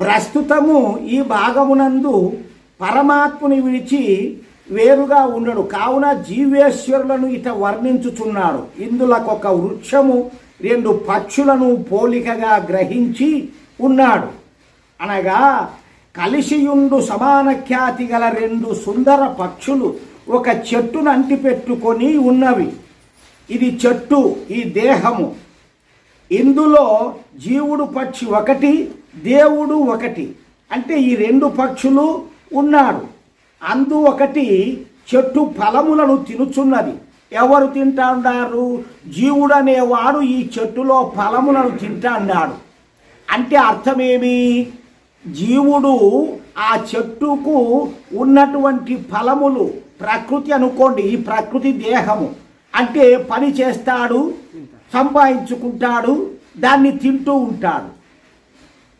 ప్రస్తుతము ఈ భాగమునందు పరమాత్ముని విడిచి వేరుగా ఉండడు, కావున జీవేశ్వరులను ఇట వర్ణించుచున్నాడు. ఇందులకొక వృక్షము 2 పక్షులను పోలికగా గ్రహించి ఉన్నాడు. అనగా కలిసియుండు సమాన ఖ్యాతి గల 2 సుందర పక్షులు ఒక చెట్టును అంటిపెట్టుకొని ఉన్నవి. ఇది చెట్టు, ఈ దేహము. ఇందులో జీవుడు పక్షి ఒకటి, దేవుడు ఒకటి. అంటే ఈ 2 పక్షులు ఉన్నాడు. అందు ఒకటి చెట్టు ఫలములను తినుచున్నది. ఎవరు తింటా ఉన్నారు? జీవుడు అనేవాడు ఈ చెట్టులో ఫలములను తింటా అన్నాడు. అంటే అర్థమేమి? జీవుడు ఆ చెట్టుకు ఉన్నటువంటి ఫలములు, ప్రకృతి అనుకోండి, ఈ ప్రకృతి దేహము అంటే పని చేస్తాడు, సంపాదించుకుంటాడు, దాన్ని తింటూ ఉంటాడు.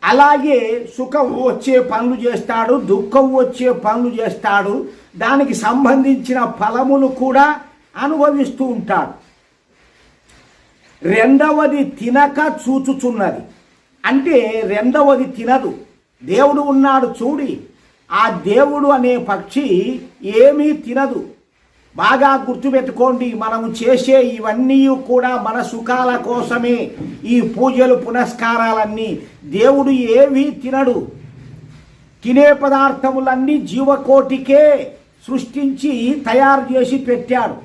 అలాగే సుఖం వచ్చే పనులు చేస్తాడు, దుఃఖం వచ్చే పనులు చేస్తాడు, దానికి సంబంధించిన ఫలములు కూడా అనుభవిస్తూ ఉంటాడు. రెండవది తినక చూచుచున్నది. అంటే రెండవది తినదు. దేవుడు ఉన్నాడు చూడి, ఆ దేవుడు అనే పక్షి ఏమీ తినదు. బాగా గుర్తుపెట్టుకోండి, మనము చేసే ఇవన్నీ కూడా మన సుఖాల కోసమే. ఈ పూజలు పునస్కారాలన్నీ దేవుడు ఏమీ తినడు. తినే పదార్థములన్నీ జీవకోటికే సృష్టించి తయారు చేసి పెట్టాడు.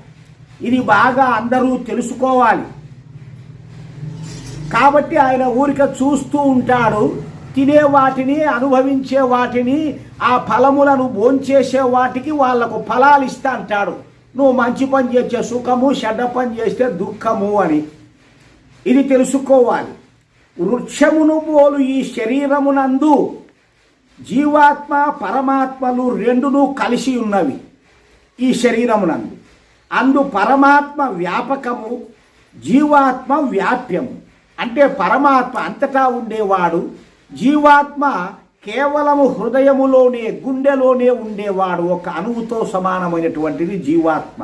ఇది బాగా అందరూ తెలుసుకోవాలి. కాబట్టి ఆయన ఊరిక చూస్తూ ఉంటాడు. తినే వాటిని, అనుభవించే వాటిని, ఆ ఫలములను భోంచేసే వాటికి వాళ్లకు ఫలాలు ఇస్తా అంటాడు. నువ్వు మంచి పని చేసే సుఖము, చెడ్డ పని చేస్తే దుఃఖము అని. ఇది తెలుసుకోవాలి. వృక్షమును పోలు ఈ శరీరమునందు జీవాత్మ పరమాత్మలు 2 కలిసి ఉన్నవి. ఈ శరీరమునందు అందు పరమాత్మ వ్యాపకము, జీవాత్మ వ్యాప్యము. అంటే పరమాత్మ అంతటా ఉండేవాడు, జీవాత్మ కేవలము హృదయములోనే, గుండెలోనే ఉండేవాడు. ఒక అణువుతో సమానమైనటువంటిది జీవాత్మ.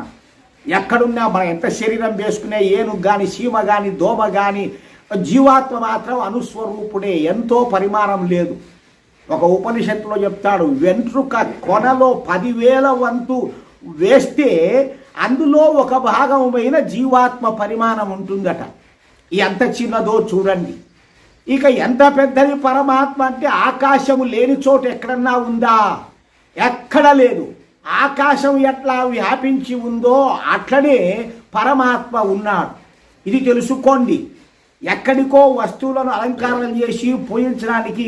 ఎక్కడున్నా మనం ఎంత శరీరం వేసుకునే ఏనుగు కానీ, సీమ కానీ, దోమ కానీ, జీవాత్మ మాత్రం అనుస్వరూపుడే, ఎంతో పరిమాణం లేదు. ఒక ఉపనిషత్తులో చెప్తాడు, వెంట్రుక కొనలో 10,000 వంతు వేస్తే అందులో ఒక భాగమైన జీవాత్మ పరిమాణం ఉంటుందట. ఎంత చిన్నదో చూడండి. ఇక ఎంత పెద్దది పరమాత్మ అంటే ఆకాశము లేని చోటు ఎక్కడన్నా ఉందా? ఎక్కడ లేదు. ఆకాశం ఎట్లా వ్యాపించి ఉందో అట్లనే పరమాత్మ ఉన్నాడు. ఇది తెలుసుకోండి. ఎక్కడికో వస్తువులను అలంకారం చేసి పూజించడానికి